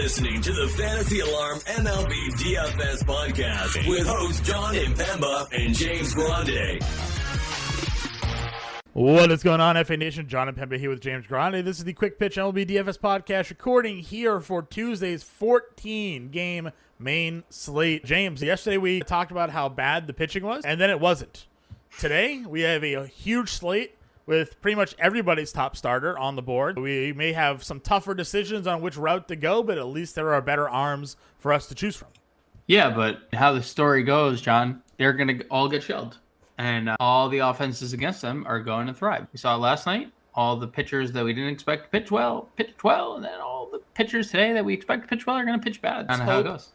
listening to the Fantasy Alarm MLB DFS podcast with hosts John Impemba and James Grande. What is going on, FA Nation? John Impemba here with James Grande. This is the Quick Pitch MLB DFS podcast, recording here for Tuesday's 14-game main slate. James, yesterday we talked about how bad the pitching was, and then it wasn't. Today, we have a huge slate with pretty much everybody's top starter on the board. We may have some tougher decisions on which route to go, but at least there are better arms for us to choose from. Yeah, but how the story goes, John, they're going to all get shelled. And all the offenses against them are going to thrive. We saw it last night. All the pitchers that we didn't expect to pitch well, and then all the pitchers today that we expect to pitch well are going to pitch bad. That's how it goes.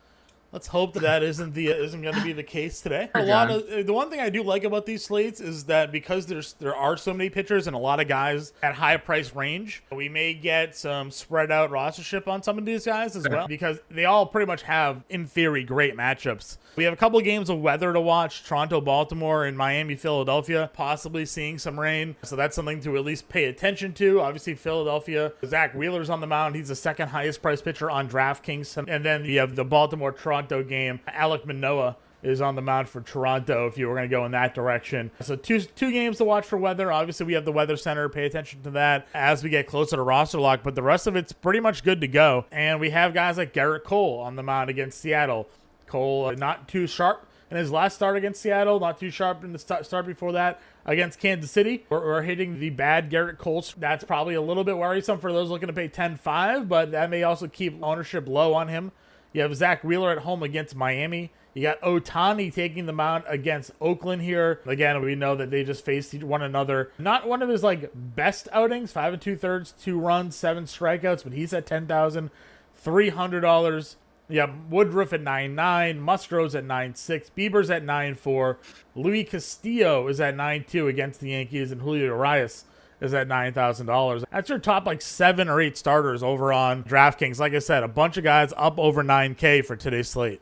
Let's hope that isn't going to be the case today. The one thing I do like about these slates is that because there are so many pitchers and a lot of guys at high price range, we may get some spread out rostership on some of these guys as well, because they all pretty much have, in theory, great matchups. We have a couple of games of weather to watch: Toronto, Baltimore, and Miami, Philadelphia, possibly seeing some rain. So that's something to at least pay attention to. Obviously, Philadelphia, Zach Wheeler's on the mound. He's the second highest priced pitcher on DraftKings. And then you have the Baltimore-Toronto game. Alek Manoah is on the mound for Toronto if you were going to go in that direction. So two games to watch for weather. Obviously, we have the Weather Center. Pay attention to that as we get closer to roster lock. But the rest of it's pretty much good to go. And we have guys like Gerrit Cole on the mound against Seattle. Cole not too sharp in his last start against Seattle, not too sharp in the start before that against Kansas City. We're hitting the bad Gerrit Cole. That's probably a little bit worrisome for those looking to pay 10-5, but that may also keep ownership low on him. You have Zach Wheeler at home against Miami. You got Ohtani taking the mound against Oakland here. Again, we know that they just faced one another. Not one of his best outings, 5 2/3, 2 runs, 7 strikeouts, but he's at $10,300. You have Woodruff at 9.9, Musgrove's at 9.6, Bieber's at 9.4, Luis Castillo is at 9.2 against the Yankees, and Julio Urias is at $9,000. That's your top 7 or 8 starters over on DraftKings. Like I said, a bunch of guys up over $9K for today's slate.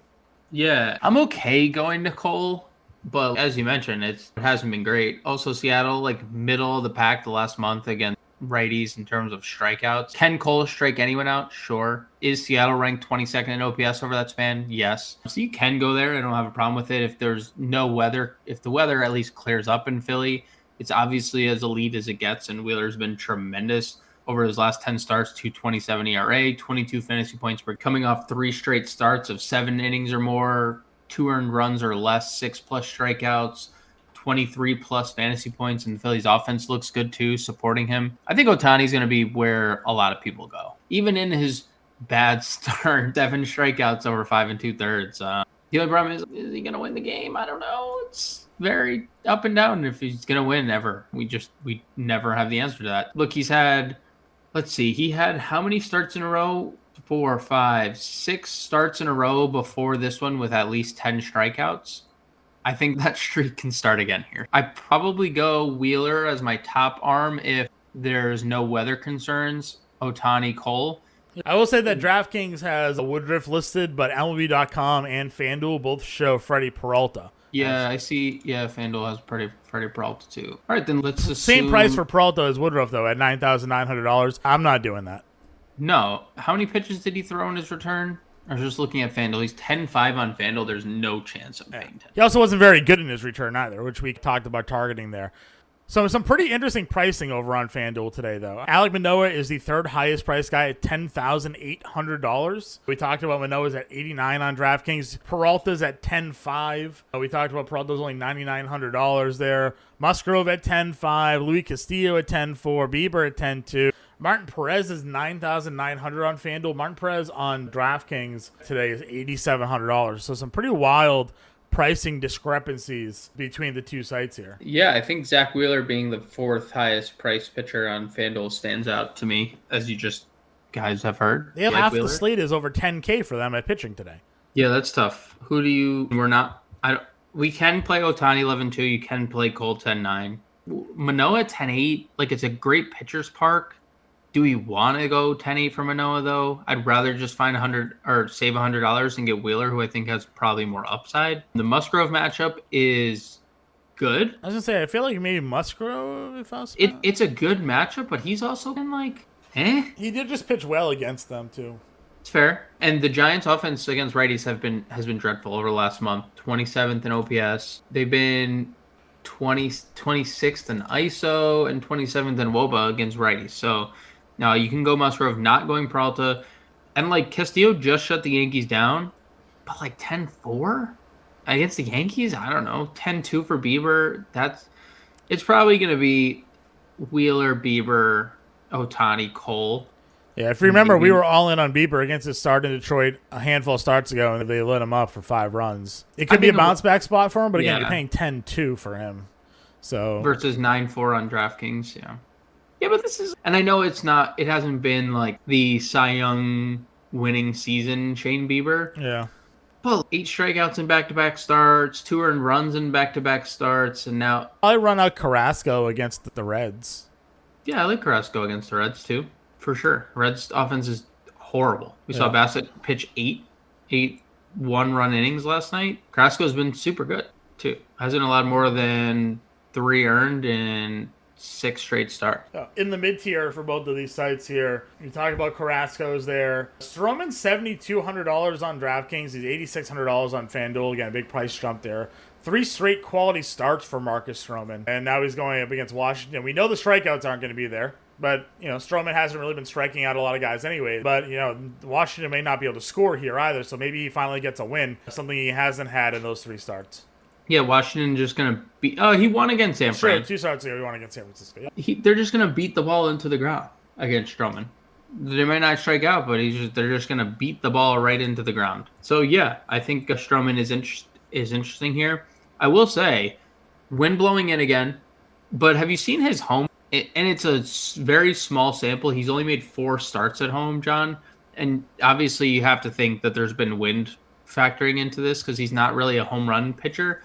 Yeah, I'm okay going to Cole, but as you mentioned, it hasn't been great. Also, Seattle, middle of the pack the last month against righties in terms of strikeouts. Can Cole strike anyone out? Sure. Is Seattle ranked 22nd in OPS over that span? Yes. So you can go there. I don't have a problem with it. If there's no weather, if the weather at least clears up in Philly, it's obviously as elite as it gets, and Wheeler's been tremendous over his last 10 starts, 2.27 ERA, 22 fantasy points per, coming off 3 straight starts of 7 innings or more, 2 earned runs or less, 6+ strikeouts, 23+ fantasy points, and Philly's offense looks good too, supporting him. I think Ohtani's going to be where a lot of people go. Even in his bad start, 7 strikeouts over 5 2/3. The only problem is he going to win the game? I don't know. It's very up and down if he's going to win ever. We never have the answer to that. Look, he had how many starts in a row? 4, 5, 6 starts in a row before this one with at least 10 strikeouts. I think that streak can start again here. I probably go Wheeler as my top arm if there's no weather concerns. Ohtani, Cole. I will say that DraftKings has a Woodruff listed, but MLB.com and FanDuel both show Freddie Peralta. Yeah, I see. Yeah, FanDuel has Freddie Peralta too. All right, then let's assume... Same price for Peralta as Woodruff, though, at $9,900. I'm not doing that. No. How many pitches did he throw in his return? I was just looking at FanDuel. He's 10-5 on FanDuel. There's no chance of paying 10. He also wasn't very good in his return either, which we talked about targeting there. So some pretty interesting pricing over on FanDuel today, though. Alek Manoah is the 3rd highest priced guy at $10,800. We talked about Manoah's at $89 on DraftKings. Peralta's at $10,500. We talked about Peralta's only $9,900 there. Musgrove at $10,500. Luis Castillo at $10,400. Bieber at $10,200. Martin Perez is $9,900 on FanDuel. Martin Perez on DraftKings today is $8,700. So some pretty wild pricing discrepancies between the two sites here. Yeah, I think Zach Wheeler being the 4th highest priced pitcher on FanDuel stands out to me, as you just guys have heard. Yeah, half the slate is over $10K for them at pitching today. Yeah, that's tough. We can play Ohtani 11-2. You can play Cole 10-9. Manoah 10-8. It's a great pitcher's park. Do we want to go 10-8 for Manoah, though? I'd rather just find $100 or save $100 and get Wheeler, who I think has probably more upside. The Musgrove matchup is good. I was going to say, I feel like maybe Musgrove, if I was... It's a good matchup, but he's also been He did just pitch well against them, too. It's fair. And the Giants' offense against righties has been dreadful over the last month. 27th in OPS. They've been 26th in ISO and 27th in WOBA against righties. So now you can go Musgrove, not going Peralta. And like Castillo just shut the Yankees down, but like 10-4 against the Yankees? I don't know. 10-2 for Bieber. It's probably going to be Wheeler, Bieber, Ohtani, Cole. Yeah, if you remember, we were all in on Bieber against his start in Detroit a handful of starts ago, and they lit him up for 5 runs. It could be a bounce-back spot for him, but again, you're paying 10-2 for him. So versus 9-4 on DraftKings, yeah. Yeah, but this is... And I know it hasn't been like the Cy Young winning season, Shane Bieber. Yeah. Well, 8 strikeouts in back-to-back starts, 2 earned runs in back-to-back starts, and now... I run out Carrasco against the Reds. Yeah, I like Carrasco against the Reds, too. For sure. Reds' offense is horrible. We saw Bassett pitch 8 one-run innings last night. Carrasco's been super good, too. Hasn't allowed more than 3 earned in 6 straight starts. In the mid-tier for both of these sites here, you talk about Carrasco's there. Stroman's $7,200 on DraftKings. He's $8,600 on FanDuel. Again, a big price jump there. 3 straight quality starts for Marcus Stroman. And now he's going up against Washington. We know the strikeouts aren't going to be there. But, Stroman hasn't really been striking out a lot of guys anyway. But, Washington may not be able to score here either. So maybe he finally gets a win. Something he hasn't had in those 3 starts. Yeah, Washington just going to beat... Oh, he won against San Francisco. Sure, 2 starts ago he won against San Francisco. Yeah. They're just going to beat the ball into the ground against Stroman. They might not strike out, but they're just going to beat the ball right into the ground. So, yeah, I think Stroman is interesting here. I will say, wind blowing in again. But have you seen his home? And it's a very small sample. He's only made 4 starts at home, John. And obviously you have to think that there's been wind factoring into this because he's not really a home run pitcher.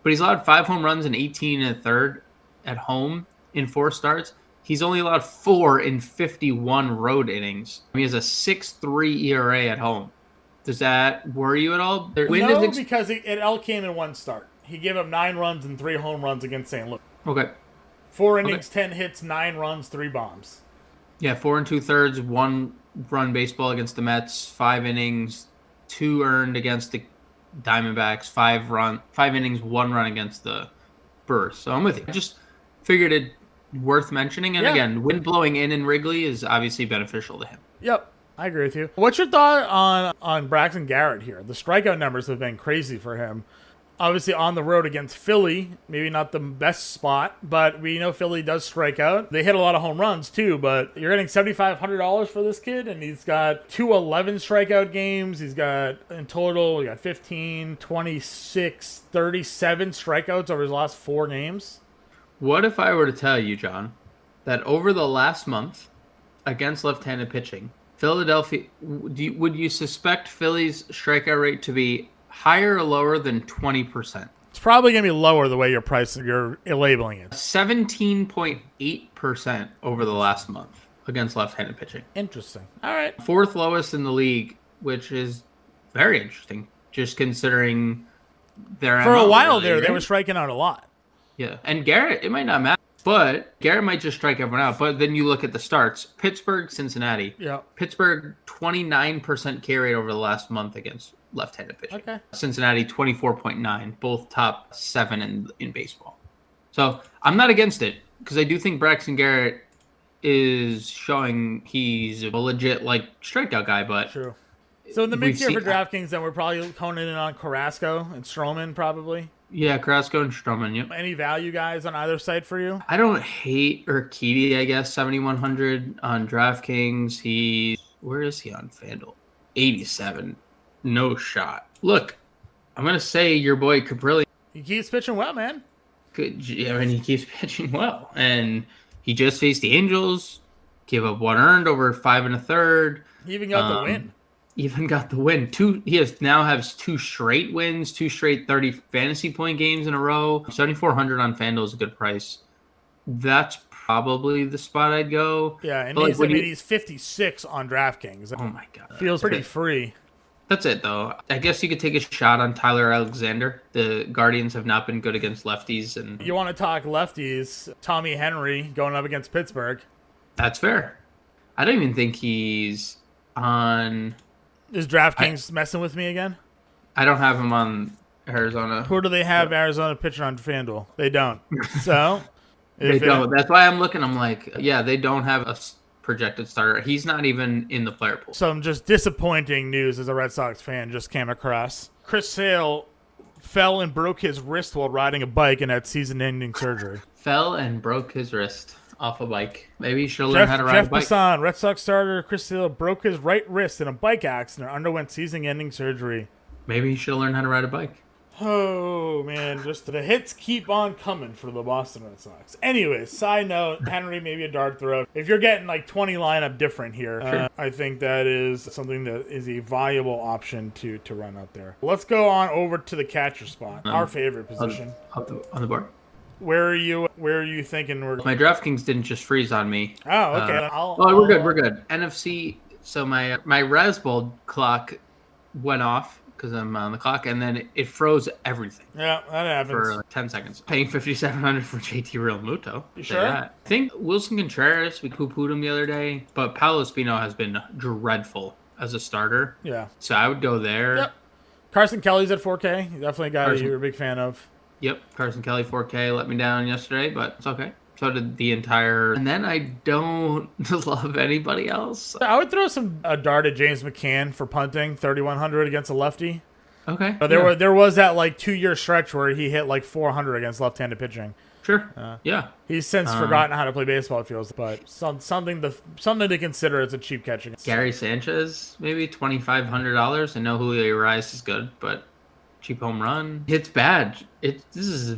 But he's allowed 5 home runs and 18 and a third at home in 4 starts. He's only allowed 4 in 51 road innings. He has a 6.3 ERA at home. Does that worry you at all? No, because it all came in 1 start. He gave up 9 runs and 3 home runs against St. Louis. Okay. 4 innings, 10 hits, 9 runs, 3 bombs. Yeah, 4 2/3, 1 run baseball against the Mets, 5 innings, 2 earned against the Diamondbacks, 5 innings, 1 run against the Brewers. So I'm with you. I just figured it worth mentioning. And again, wind blowing in Wrigley is obviously beneficial to him. Yep, I agree with you. What's your thought on Braxton Garrett here? The strikeout numbers have been crazy for him. Obviously on the road against Philly, maybe not the best spot, but we know Philly does strike out. They hit a lot of home runs too, but you're getting $7,500 for this kid, and he's got 2 11 strikeout games. He's got, in total, 15, 26, 37 strikeouts over his last 4 games. What if I were to tell you, John, that over the last month against left-handed pitching, Philadelphia, would you suspect Philly's strikeout rate to be higher or lower than 20%? It's probably going to be lower the way you're labeling it. 17.8% over the last month against left-handed pitching. Interesting. All right. 4th lowest in the league, which is very interesting, just considering their For ML a while really, there, right? they were striking out a lot. Yeah, and Garrett, it might not matter, but Garrett might just strike everyone out. But then you look at the starts. Pittsburgh, Cincinnati. Yeah. Pittsburgh, 29% K rate over the last month against left-handed pitching. Okay. Cincinnati, 24.9, both top 7 in baseball. So I'm not against it because I do think Braxton Garrett is showing he's a legit strikeout guy. But true. So in the mid-tier for DraftKings, then we're probably honing in on Carrasco and Stroman, probably. Yeah, Carrasco and Stroman. Yep. Any value guys on either side for you? I don't hate Urquidy, I guess, 7,100 on DraftKings. Where is he on FanDuel? 87. No shot. Look, I'm going to say your boy Caprilli. He keeps pitching well, man. He keeps pitching well. And he just faced the Angels, gave up 1 earned over 5 1/3. He even got the win. He now has 2 straight wins, 2 straight 30 fantasy point games in a row. 7,400 on FanDuel is a good price. That's probably the spot I'd go. Yeah, and he's 56 on DraftKings. Oh my god, feels pretty free. That's it though. I guess you could take a shot on Tyler Alexander. The Guardians have not been good against lefties, and you want to talk lefties? Tommy Henry going up against Pittsburgh. That's fair. I don't even think he's on Is DraftKings messing with me again? I don't have him on Arizona. Who do they have Arizona pitching on FanDuel? They don't. So they don't. That's why I'm looking. I'm like, yeah, they don't have a projected starter. He's not even in the player pool. Some just disappointing news as a Red Sox fan just came across. Chris Sale fell and broke his wrist while riding a bike and had season-ending surgery. Fell and broke his wrist off a bike. Maybe he should learn how to ride a bike. Jeff Passan, Red Sox starter Chris Sale broke his right wrist in a bike accident and underwent season-ending surgery. Maybe he should learn how to ride a bike. Oh, man, just the hits keep on coming for the Boston Red Sox. Anyways, side note, Henry, maybe a dart throw. If you're getting like 20 lineup different here, sure. I think that is something that is a viable option to run out there. Let's go on over to the catcher spot, our favorite position. On the board. Where are you thinking we're... My DraftKings didn't just freeze on me. Oh, okay. We're good. NFC, so my Razzball clock went off because I'm on the clock, and then it froze everything. Yeah, that happens. For like 10 seconds. Paying $5,700 for JT Realmuto. You sure? I think Wilson Contreras, we poo-pooed him the other day, but Paolo Espino has been dreadful as a starter. Yeah. So I would go there. Yep. Carson Kelly's at 4K. Definitely a guy that you're a big fan of. Yep. Carson Kelly, 4K, let me down yesterday, but it's okay. So did the entire... And then I don't love anybody else. I would throw a dart at James McCann for punting, 3,100 against a lefty. Okay. There was that like 2-year stretch where he hit like 400 against left-handed pitching. Sure. Yeah. He's since forgotten how to play baseball, it feels, but something to consider as a cheap catch. Gary Sanchez, maybe $2,500. I know Julio Urias is good, but cheap home run. It's bad. This is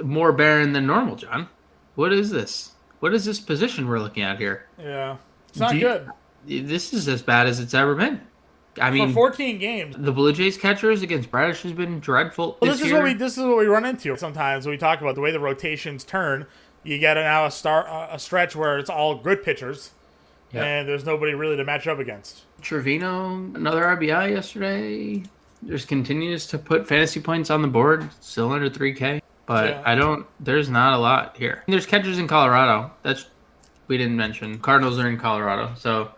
more barren than normal, John. What is this? What is this position we're looking at here? Yeah. It's not good. This is as bad as it's ever been. I mean, for 14 games. The Blue Jays catchers against Bradish has been dreadful. Well, this is what we run into sometimes when we talk about the way the rotations turn. You get now a stretch where it's all good pitchers, and there's nobody really to match up against. Trevino, another RBI yesterday. Just continues to put fantasy points on the board, still under 3K. But there's not a lot here. There's catchers in Colorado. We didn't mention. Cardinals are in Colorado. So,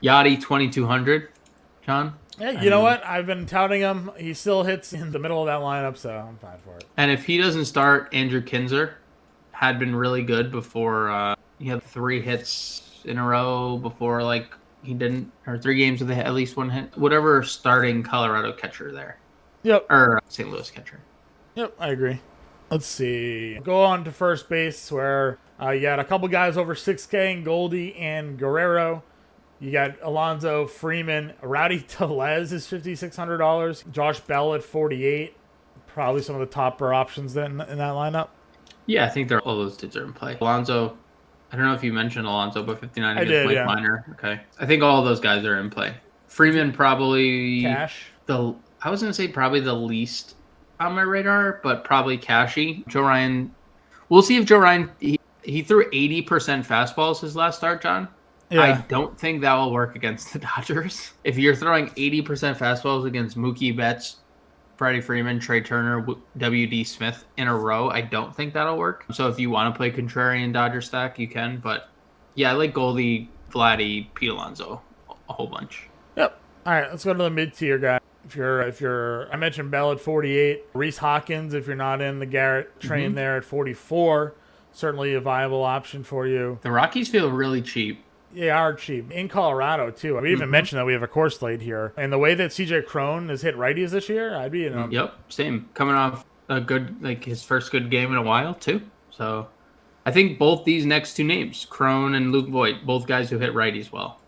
Yachty, 2,200. John? Yeah, you know what? I've been touting him. He still hits in the middle of that lineup, so I'm fine for it. And if he doesn't start, Andrew Kinzer had been really good before. He had 3 hits in a row before, he didn't, or 3 games with at least 1 hit. Whatever starting Colorado catcher there. Yep. Or St. Louis catcher. Yep, I agree. Let's see. Go on to first base where you got a couple guys over 6K in Goldie and Guerrero. You got Alonso, Freeman, Rowdy Tellez is $5,600. Josh Bell at 48. Probably some of the topper options in that lineup. Yeah, I think all those dudes are in play. Alonso, I don't know if you mentioned Alonso, but 59 against Mike Minor. Okay. I think all those guys are in play. Freeman probably... Cash? I was going to say probably the least on my radar, but probably Cashy. Joe Ryan... We'll see if Joe Ryan... He threw 80% fastballs his last start, John. Yeah. I don't think that will work against the Dodgers. If you're throwing 80% fastballs against Mookie Betts, Freddie Freeman, Trey Turner, W.D. Smith in a row, I don't think that'll work. So if you want to play contrarian Dodger stack, you can. But yeah, I like Goldie, Vladdy, Pete Alonso a whole bunch. Yep. All right, let's go to the mid-tier guy. If you're, I mentioned Bell at 48, Rhys Hawkins, if you're not in the Garrett train there at 44, certainly a viable option for you. The Rockies feel really cheap. They are cheap. In Colorado, too. We even mentioned that we have a core slate here. And the way that CJ Cron has hit righties this year, I'd be in. Yep, same. Coming off a good, his first good game in a while, too. So I think both these next 2 names, Cron and Luke Voit, both guys who hit righties well.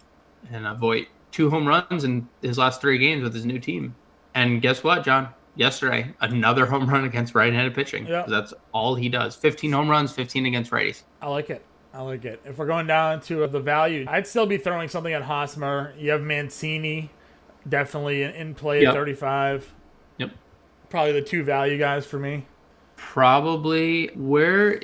And Voit, 2 home runs in his last 3 games with his new team. And guess what, John? Yesterday, another home run against right-handed pitching. Yep. That's all he does. 15 home runs, 15 against righties. I like it. If we're going down to the value, I'd still be throwing something at Hosmer. You have Mancini, definitely in play at 35. Yep. Probably the 2 value guys for me. Probably. Do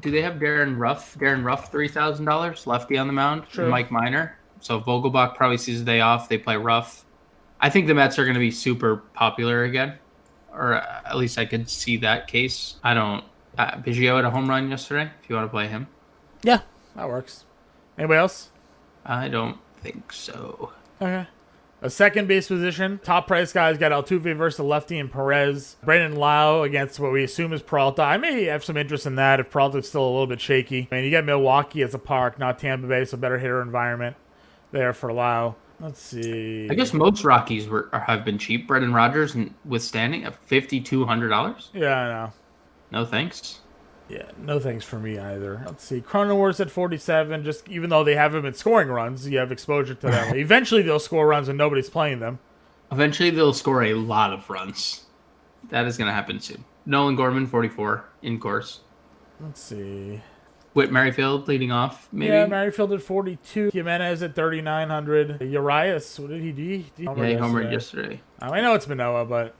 they have Darren Ruff? Darren Ruff, $3,000, lefty on the mound. True. Mike Minor. So Vogelbach probably sees a day off. They play Ruff. I think the Mets are going to be super popular again, or at least I could see that case. I don't. Biggio had a home run yesterday. If you want to play him. Yeah, that works. Anybody else? I don't think so. Okay. A second base position, top price guys got Altuve versus the lefty and Perez. Brandon Lau against what we assume is Peralta. I may have some interest in that if Peralta's still a little bit shaky. I mean, you got Milwaukee as a park, not Tampa Bay, so better hitter environment there for Lau. Let's see. I guess most Rockies have been cheap. Brendan Rodgers and withstanding at $5,200. Yeah, I know. No thanks. Yeah, no thanks for me either. Let's see. Cronenworth's at 47. Just even though they haven't been scoring runs, you have exposure to them. Eventually, they'll score runs and nobody's playing them. Eventually, they'll score a lot of runs. That is going to happen soon. Nolan Gorman, 44 in course. Let's see. Whit Merrifield leading off, maybe. Yeah, Merrifield at 42. Jimenez at 3,900. Urias, what did he do? He homered yesterday. I know it's Manoah, but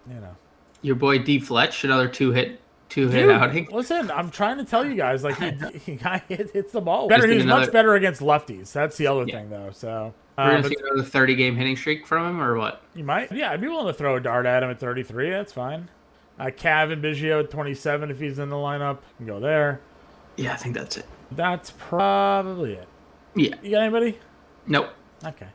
you know. Your boy D. Fletch, another two-hit outing. Listen, I'm trying to tell you guys, like he hits the ball better. He's much better against lefties. That's the other thing, though. So we're gonna see another 30-game hitting streak from him, or what? You might. Yeah, I'd be willing to throw a dart at him at 33. That's fine. Cav and Biggio at 27 if he's in the lineup. Can go there. Yeah, I think that's it. That's probably it. Yeah. You got anybody? Nope. Okay.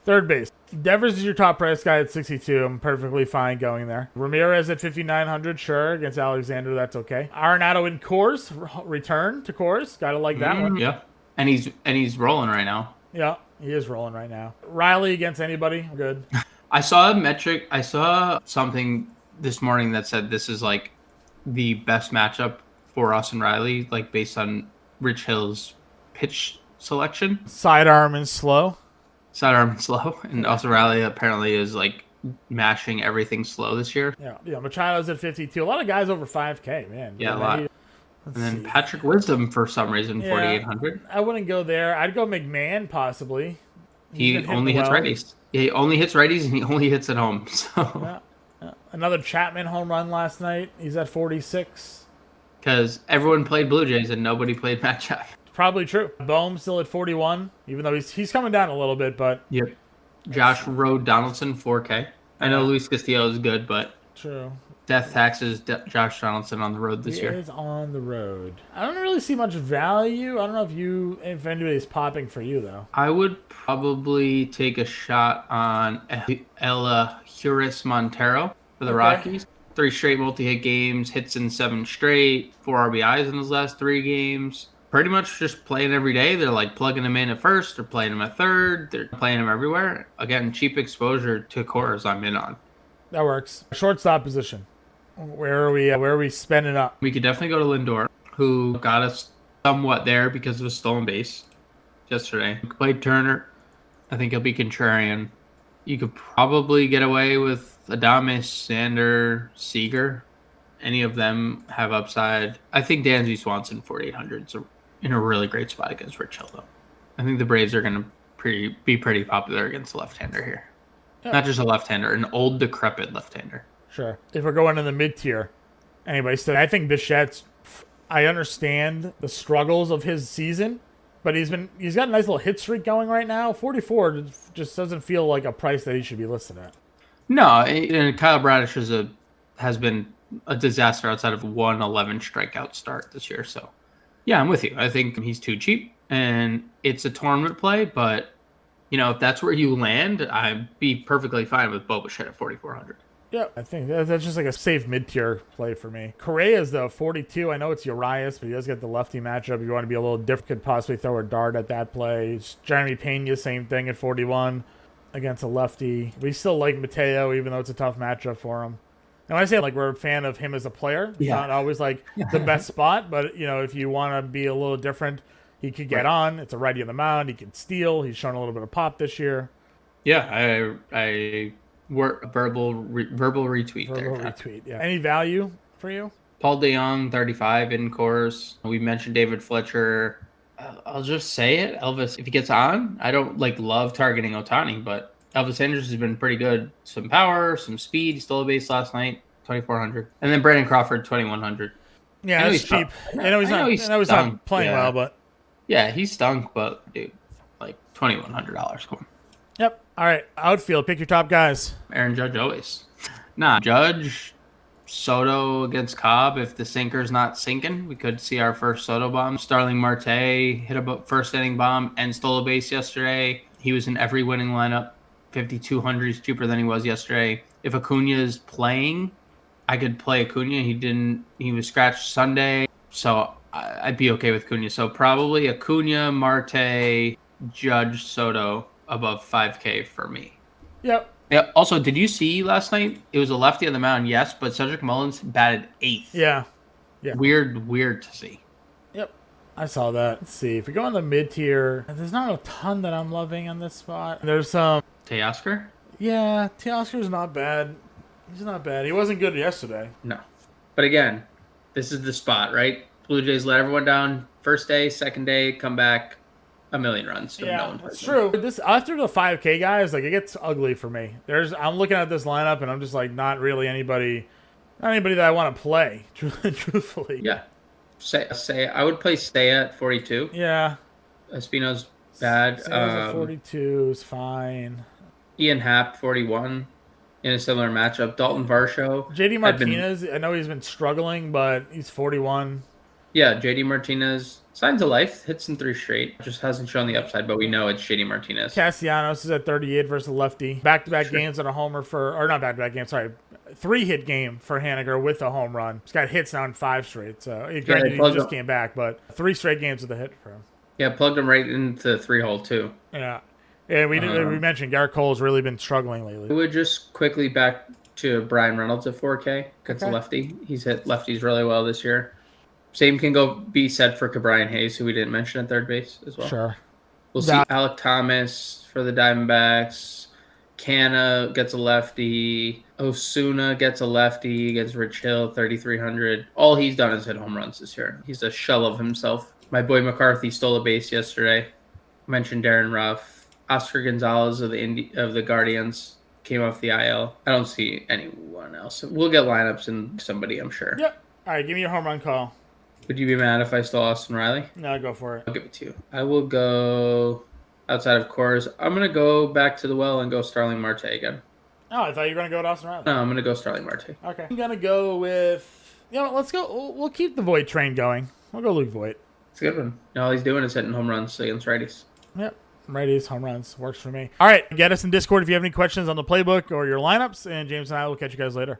Third base. Devers is your top price guy at 62. I'm perfectly fine going there. Ramirez at 5,900. Sure. Against Alexander, that's okay. Arenado in Coors. Return to Coors. Gotta like that one. Yeah. And he's rolling right now. Yeah, he is rolling right now. Riley against anybody. Good. I saw a metric. I saw something this morning that said this is like the best matchup for us and Riley, like based on Rich Hill's pitch selection. Sidearm and slow. Sidearm and slow. And also Riley apparently is like mashing everything slow this year. Yeah. Machado's at 52. A lot of guys over 5K, man. Yeah, a lot. And then Patrick Wisdom for some reason, 4,800. I wouldn't go there. I'd go McMahon possibly. He only hits righties. He only hits righties and he only hits at home. So Another Chapman home run last night. He's at 46. Because everyone played Blue Jays and nobody played Matt Chapman. Probably true. Bohm still at 41, even though he's coming down a little bit, but... Yep. Josh Rowe Donaldson, 4K. I know Luis Castillo is good, but... True. Death taxes Josh Donaldson on the road this year. He is on the road. I don't really see much value. I don't know if anybody's popping for you, though. I would probably take a shot on Juris Montero for the Rockies. 3 straight multi-hit games, hits in 7 straight, 4 RBIs in his last 3 games. Pretty much just playing every day. They're like plugging him in at first, they're playing him at third, they're playing him everywhere. Again, cheap exposure to cores I'm in on. That works. Shortstop position. Where are we spending up? We could definitely go to Lindor, who got us somewhat there because of a stolen base yesterday. We played Turner. I think he'll be contrarian. You could probably get away with Adames, Sander, Seager. Any of them have upside. I think Dansby Swanson, 4,800, is in a really great spot against Rich Hill, though. I think the Braves are going to be pretty popular against the left-hander here. Yeah. Not just a left-hander, an old, decrepit left-hander. Sure. If we're going in the mid-tier, anybody said, I think Bichette's, I understand the struggles of his season, but he's got a nice little hit streak going right now. 44 just doesn't feel like a price that he should be listed at. No, and Kyle Bradish has been a disaster outside of 111 strikeout start this year. So, yeah, I'm with you. I think he's too cheap, and it's a tournament play. But if that's where you land, I'd be perfectly fine with Bo Bichette at 4,400. Yeah, I think that's just like a safe mid-tier play for me. Correa's, though, 42. I know it's Urias, but he does get the lefty matchup. If you want to be a little different, could possibly throw a dart at that play. Jeremy Pena, same thing at 41 against a lefty. We still like Mateo, even though it's a tough matchup for him. And when I say we're a fan of him as a player, it's not always the best spot, but if you want to be a little different, he could get on. It's a righty on the mound. He can steal. He's shown a little bit of pop this year. Yeah, I verbal retweet. Retweet. Yeah. Any value for you? Paul DeJong, 35 in course. We mentioned David Fletcher. I'll just say it, Elvis. If he gets on, I don't love targeting Ohtani, but Elvis Andrus has been pretty good. Some power, some speed. He stole a base last night, 2,400, and then Brandon Crawford, 2,100. Yeah, that's cheap. I know he's not playing well, but yeah, he stunk. But dude, $2,100. Come on. Yep. All right. Outfield. Pick your top guys. Aaron Judge always. Nah, Judge, Soto against Cobb. If the sinker's not sinking, we could see our first Soto bomb. Starling Marte hit a first inning bomb and stole a base yesterday. He was in every winning lineup 5,200. He's cheaper than he was yesterday. If Acuna is playing, I could play Acuna. He was scratched Sunday, so I'd be okay with Acuna. So probably Acuna, Marte, Judge, Soto above 5K for me. Yep. Yeah. Also, did you see last night? It was a lefty on the mound, yes, but Cedric Mullins batted 8th. Yeah. Weird to see. Yep. I saw that. Let's see. If we go on the mid tier, there's not a ton that I'm loving on this spot. There's some. Teoscar? Yeah, Teoscar's not bad. He's not bad. He wasn't good yesterday. No. But again, this is the spot, right? Blue Jays let everyone down first day, second day, come back, a million runs. Yeah, that's true. This after the 5K guys, like it gets ugly for me. I'm looking at this lineup and I'm just like not really anybody that I want to play. Truthfully. Yeah. Say I would play Seiya at 42. Yeah. Espino's bad. Seiya's at 42 is fine. Ian Happ 41 in a similar matchup. Dalton Varsho. JD Martinez, I know he's been struggling, but he's 41. Yeah, JD Martinez. Signs of life, hits in 3 straight. Just hasn't shown the upside, but we know it's JD Martinez. Castellanos is at 38 versus lefty. Back-to-back games and a homer or not back-to-back games, sorry. 3-hit game for Haniger with a home run. He's got hits now in 5 straight. So granted, he just came back, but 3 straight games with a hit for him. Yeah, plugged him right into the 3-hole too. Yeah. And we mentioned Gerrit Cole's really been struggling lately. We would just quickly back to Brian Reynolds at 4K. Gets a lefty. He's hit lefties really well this year. Same can be said for Cabrian Hayes, who we didn't mention at third base as well. Sure. We'll see Alec Thomas for the Diamondbacks. Canna gets a lefty. Osuna gets a lefty against Rich Hill, 3,300. All he's done is hit home runs this year. He's a shell of himself. My boy McCarthy stole a base yesterday. Mentioned Darren Ruff. Oscar Gonzalez of the Guardians came off the IL. I don't see anyone else. We'll get lineups and somebody, I'm sure. Yep. All right, give me your home run call. Would you be mad if I stole Austin Riley? No, go for it. I'll give it to you. I will go outside of Coors. I'm going to go back to the well and go Starling Marte again. Oh, I thought you were going to go with Austin Riley. No, I'm going to go Starling Marte. Okay. I'm going to go with... let's go. We'll keep the Voit train going. We'll go Luke Voit. It's a good one. All he's doing is hitting home runs against righties. Yep. Righties, home runs. Works for me. All right. Get us in Discord if you have any questions on the playbook or your lineups, and James and I will catch you guys later.